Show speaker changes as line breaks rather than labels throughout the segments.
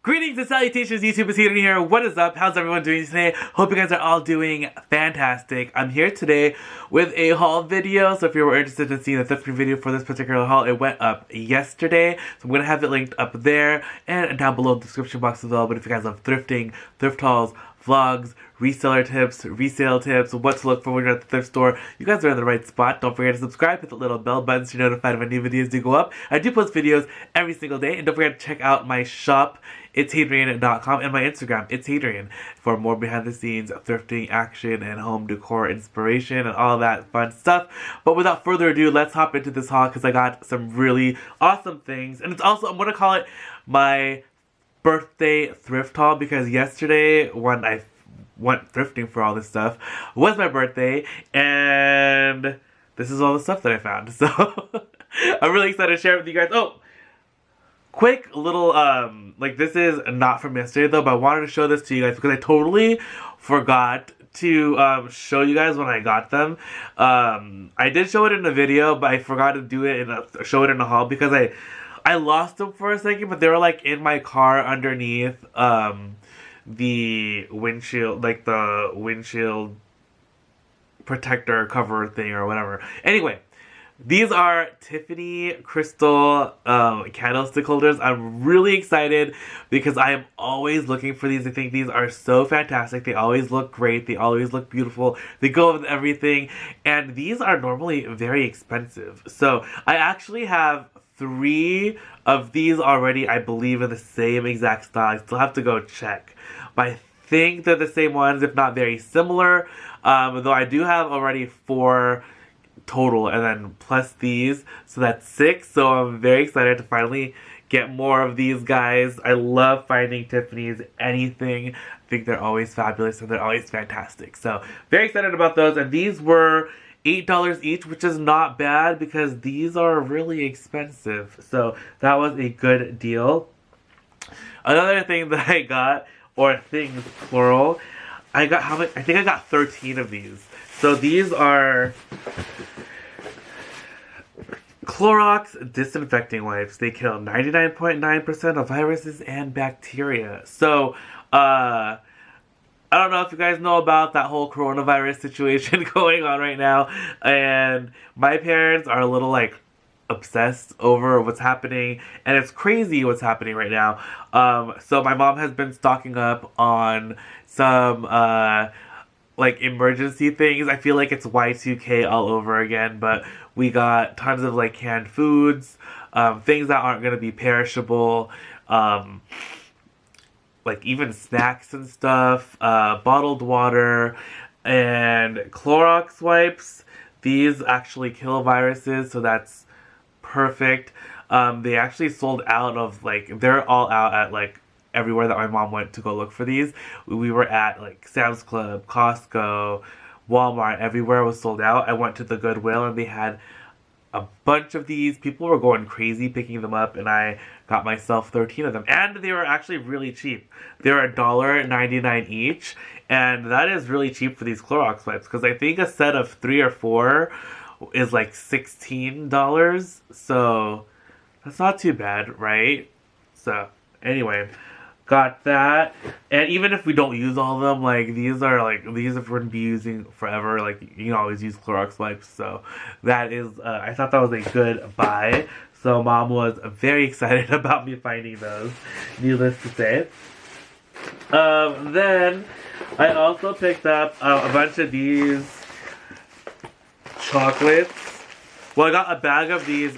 Greetings and salutations, YouTube. itsHadrian here. What is up? How's everyone doing today? Hope you guys are all doing fantastic. I'm here today with a haul video. So if you were interested in seeing the thrifting video for this particular haul, it went up yesterday. So I'm going to have it linked up there and down below in the description box as well. But if you guys love thrifting, thrift hauls, vlogs, reseller tips, resale tips, what to look for when you're at the thrift store, you guys are in the right spot. Don't forget to subscribe, hit the little bell button so you're notified when new videos do go up. I do post videos every single day, and don't forget to check out my shop, itsHadrian.com, and my Instagram, itsHadrian, for more behind the scenes thrifting action and home decor inspiration and all that fun stuff. But without further ado, let's hop into this haul because I got some really awesome things. And it's also, I'm going to call it my birthday thrift haul because yesterday when I went thrifting for all this stuff was my birthday, and this is all the stuff that I found. So I'm really excited to share it with you guys. Oh, quick little like, this is not from yesterday though, but I wanted to show this to you guys because I totally forgot to show you guys when I got them. I did show it in a video, but I forgot to do it show it in a haul because I lost them for a second, but they were like in my car underneath the windshield, like the windshield protector cover thing or whatever. Anyway, these are Tiffany crystal candlestick holders. I'm really excited because I am always looking for these. I think these are so fantastic. They always look great. They always look beautiful. They go with everything. And these are normally very expensive. So I actually have 3 of these already, I believe, in the same exact style. I still have to go check. But I think they're the same ones, if not very similar. Though I do have already 4 total, and then plus these, so that's 6. So I'm very excited to finally get more of these guys. I love finding Tiffany's anything. I think they're always fabulous and they're always fantastic. So very excited about those. And these were $8 each, which is not bad because these are really expensive. So that was a good deal. Another thing that I got, or things plural, I got how much? I think I got 13 of these. So these are Clorox disinfecting wipes. They kill 99.9% of viruses and bacteria. So, I don't know if you guys know about that whole coronavirus situation going on right now. And my parents are a little, like, obsessed over what's happening. And it's crazy what's happening right now. So my mom has been stocking up on some, like, emergency things. I feel like it's Y2K all over again, but we got tons of, like, canned foods, things that aren't going to be perishable, like even snacks and stuff, bottled water, and Clorox wipes. These actually kill viruses, so that's perfect. They actually sold out of, like, they're all out at, like, everywhere that my mom went to go look for these. We were at, like, Sam's Club, Costco, Walmart, everywhere was sold out. I went to the Goodwill and they had a bunch of these. People were going crazy picking them up, and I got myself 13 of them. And they were actually really cheap. They were $1.99 each, and that is really cheap for these Clorox wipes, because I think a set of 3 or 4 is like $16. So that's not too bad, right? So anyway, got that. And even if we don't use all of them, like, these are, like, these if we're gonna be using forever, like, you can always use Clorox wipes. So that is, I thought that was a good buy. So mom was very excited about me finding those, needless to say. Then I also picked up a bunch of these chocolates. Well, I got a bag of these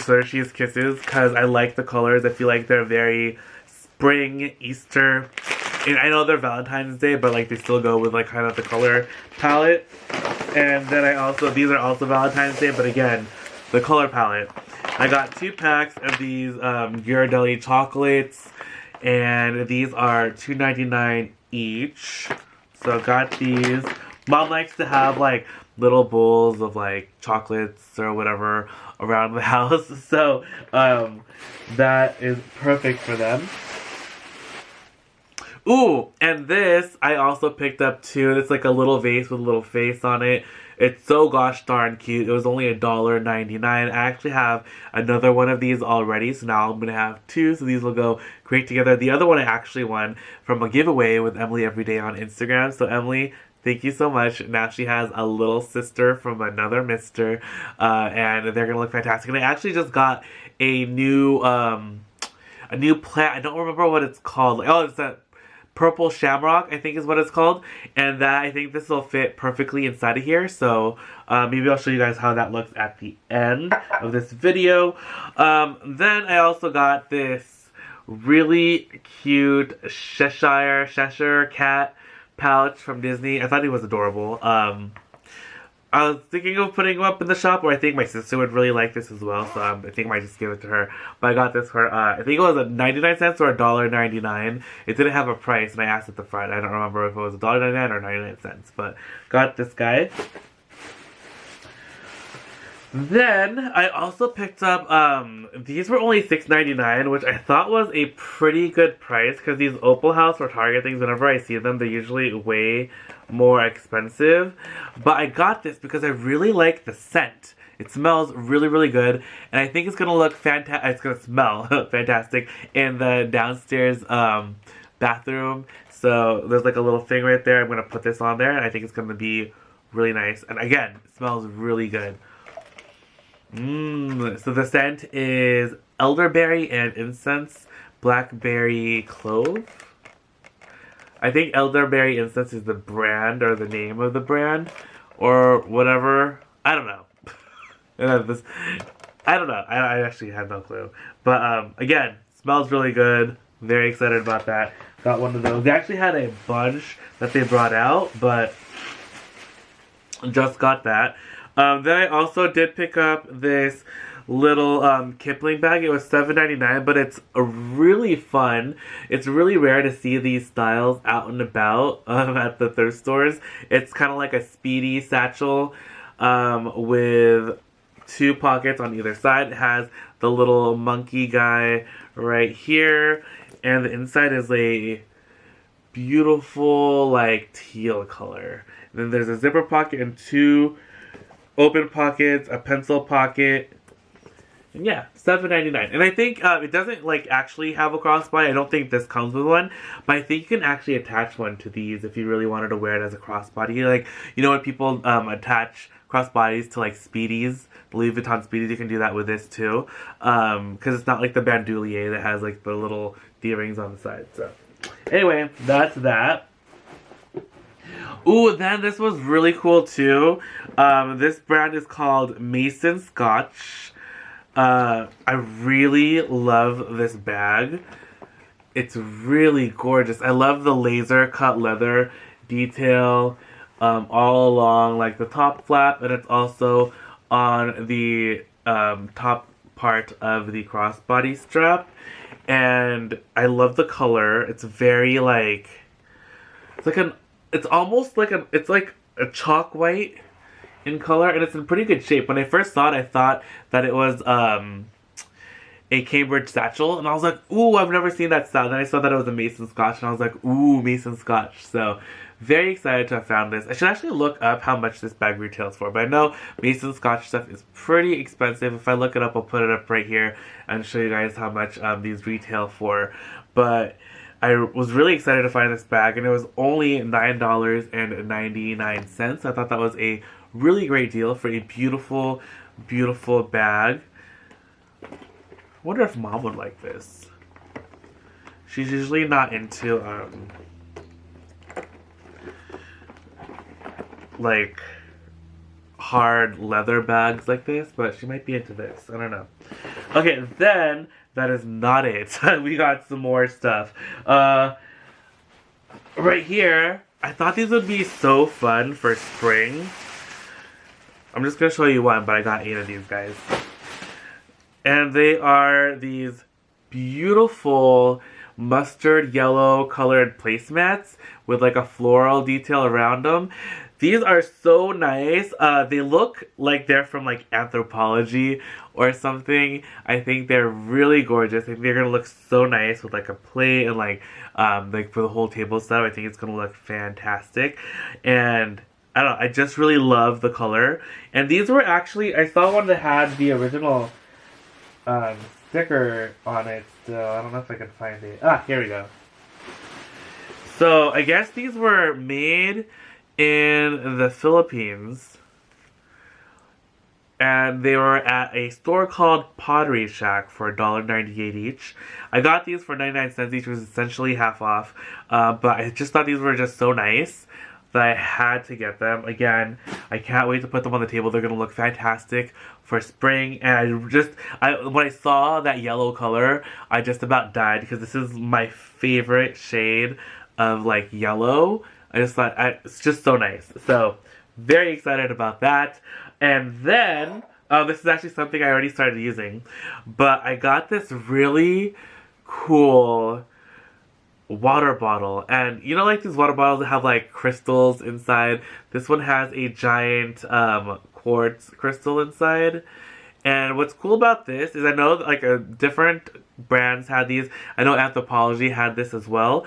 Hershey's Kisses because I like the colors. I feel like they're very spring, Easter. And I know they're Valentine's Day, but, like, they still go with, like, kind of the color palette. And then these are also Valentine's Day, but again, the color palette. I got 2 packs of these Ghirardelli chocolates, and these are $2.99 each. So got these. Mom likes to have, like, little bowls of, like, chocolates or whatever around the house. So that is perfect for them. Ooh, and this I also picked up too. It's like a little vase with a little face on it. It's so gosh darn cute. It was only $1.99. I actually have another one of these already, so now I'm gonna have two, so these will go great together. The other one I actually won from a giveaway with Emily Everyday on Instagram. So Emily, thank you so much. Now she has a little sister from another mister, and they're gonna look fantastic. And I actually just got a new plant. I don't remember what it's called. Like, oh, it's a purple shamrock, I think is what it's called, and that I think this will fit perfectly inside of here. So maybe I'll show you guys how that looks at the end of this video. Then I also got this really cute Cheshire cat pouch from Disney. I thought he was adorable. I was thinking of putting him up in the shop, or I think my sister would really like this as well, so I think I might just give it to her. But I got this for, I think it was a 99 cents or $1.99. It didn't have a price, and I asked at the front. I don't remember if it was $1.99 or 99 cents, but got this guy. Then, I also picked up, these were only $6.99, which I thought was a pretty good price, because these Opalhouse or Target things, whenever I see them, they're usually way more expensive. But I got this because I really like the scent. It smells really, really good, and I think it's gonna look fantastic. It's gonna smell fantastic in the downstairs bathroom. So there's like a little thing right there. I'm gonna put this on there, and I think it's gonna be really nice. And again, it smells really good. So the scent is elderberry and incense, blackberry clove. I think elderberry incense is the brand or the name of the brand or whatever. I don't know. I don't know. I actually had no clue. But again, smells really good. Very excited about that. Got one of those. They actually had a bunch that they brought out, but just got that. Then I also did pick up this little Kipling bag. It was $7.99, but it's really fun. It's really rare to see these styles out and about at the thrift stores. It's kind of like a speedy satchel with two pockets on either side. It has the little monkey guy right here, and the inside is a beautiful like teal color. And then there's a zipper pocket and two open pockets, a pencil pocket. And yeah, $7.99. And I think it doesn't like actually have a crossbody. I don't think this comes with one, but I think you can actually attach one to these if you really wanted to wear it as a crossbody. Like, you know when people attach crossbodies to like Speedies, Louis Vuitton Speedies, you can do that with this too. Because it's not like the bandoulier that has like the little D-rings on the side. So anyway, that's that. Ooh, then this was really cool too. This brand is called Mason Scotch. I really love this bag. It's really gorgeous. I love the laser cut leather detail all along like the top flap, and it's also on the top part of the crossbody strap. And I love the color. It's very like, it's almost like it's like a chalk white in color, and it's in pretty good shape. When I first saw it, I thought that it was a Cambridge satchel, and I was like, ooh, I've never seen that style. Then I saw that it was a Mason Scotch, and I was like, ooh, Mason Scotch. So very excited to have found this. I should actually look up how much this bag retails for, but I know Mason Scotch stuff is pretty expensive. If I look it up, I'll put it up right here and show you guys how much these retail for. But I was really excited to find this bag, and it was only $9.99. I thought that was a really great deal for a beautiful, beautiful bag. I wonder if Mom would like this. She's usually not into, like, hard leather bags like this, but she might be into this. I don't know. Okay, then that is not it. We got some more stuff. Right here, I thought these would be so fun for spring. I'm just going to show you one, but I got 8 of these guys. And they are these beautiful mustard yellow colored placemats with like a floral detail around them. These are so nice. They look like they're from like Anthropology or something. I think they're really gorgeous. I think they're gonna look so nice with like a plate and like for the whole table setup. I think it's gonna look fantastic. And I don't know, I just really love the color. And these were actually, I saw one that had the original sticker on it still. I don't know if I can find it. Ah, here we go. So, I guess these were made in the Philippines. And they were at a store called Pottery Shack for $1.98 each. I got these for 99 cents each, which was essentially half off. But I just thought these were just so nice that I had to get them. Again, I can't wait to put them on the table. They're going to look fantastic for spring. And when I saw that yellow color, I just about died because this is my favorite shade of like yellow. I just thought it's just so nice. So, very excited about that. And then, this is actually something I already started using, but I got this really cool water bottle. And you know, like these water bottles that have like crystals inside? This one has a giant quartz crystal inside. And what's cool about this is I know like different brands had these. I know Anthropology had this as well.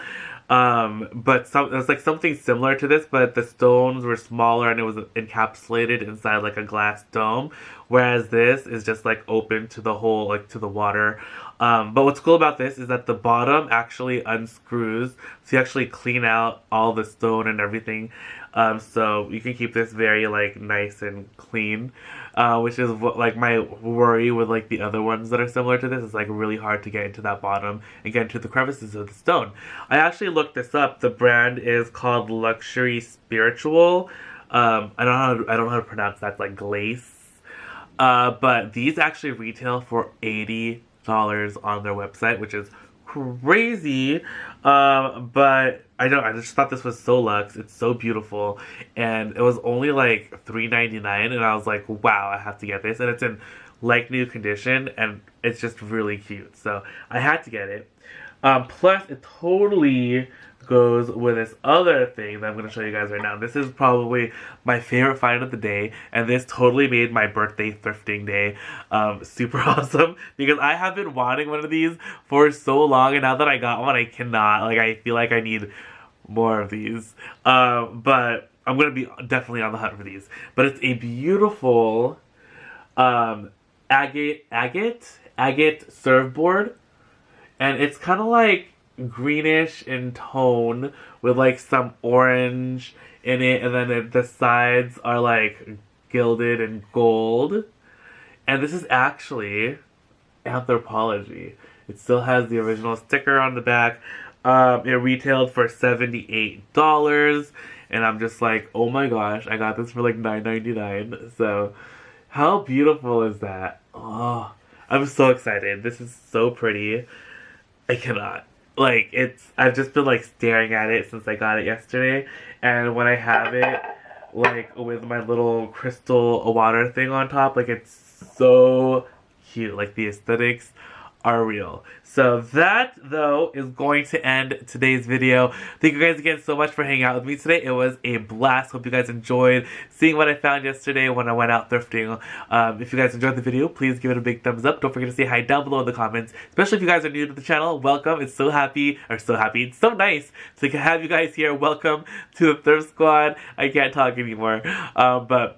But it was like something similar to this, but the stones were smaller and it was encapsulated inside like a glass dome, whereas this is just like open to the whole, like to the water. But what's cool about this is that the bottom actually unscrews, so you actually clean out all the stone and everything. So you can keep this very like nice and clean, which is what like my worry with like the other ones that are similar to this. Is like really hard to get into that bottom and get into the crevices of the stone. I actually looked this up. The brand is called Luxury Spiritual. I don't know how to pronounce that. Like glaze. But these actually retail for $80 on their website, which is crazy. But I just thought this was so luxe. It's so beautiful, and it was only like $3.99, and I was like, wow, I have to get this. And it's in like new condition, and it's just really cute, so I had to get it. Plus it totally goes with this other thing that I'm going to show you guys right now. This is probably my favorite find of the day, and this totally made my birthday thrifting day super awesome, because I have been wanting one of these for so long, and now that I got one, I cannot. Like, I feel like I need more of these. But I'm going to be definitely on the hunt for these. But it's a beautiful agate surfboard, and it's kind of like greenish in tone with like some orange in it, and then the sides are like gilded and gold. And this is actually Anthropology. It still has the original sticker on the back. It retailed for $78, and I'm just like, oh my gosh, I got this for like $9.99. So how beautiful is that? Oh, I'm so excited. This is so pretty. I cannot. Like, I've just been, like, staring at it since I got it yesterday, and when I have it, like, with my little crystal water thing on top, like, it's so cute. Like, the aesthetics are real. So that, though, is going to end today's video. Thank you guys again so much for hanging out with me today. It was a blast. Hope you guys enjoyed seeing what I found yesterday when I went out thrifting. If you guys enjoyed the video, please give it a big thumbs up. Don't forget to say hi down below in the comments. Especially if you guys are new to the channel, welcome. It's so nice to have you guys here. Welcome to the Thrift Squad. I can't talk anymore. Don't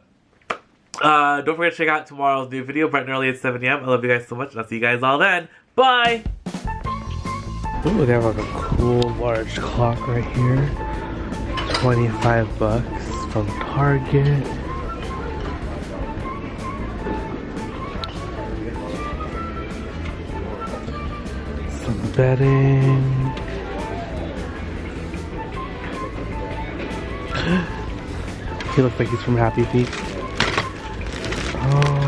forget to check out tomorrow's new video, bright and early at 7 a.m. I love you guys so much, and I'll see you guys all then. Bye! Ooh, they have like a cool large clock right here. $25 from Target. Some bedding. He looks like he's from Happy Feet. Oh.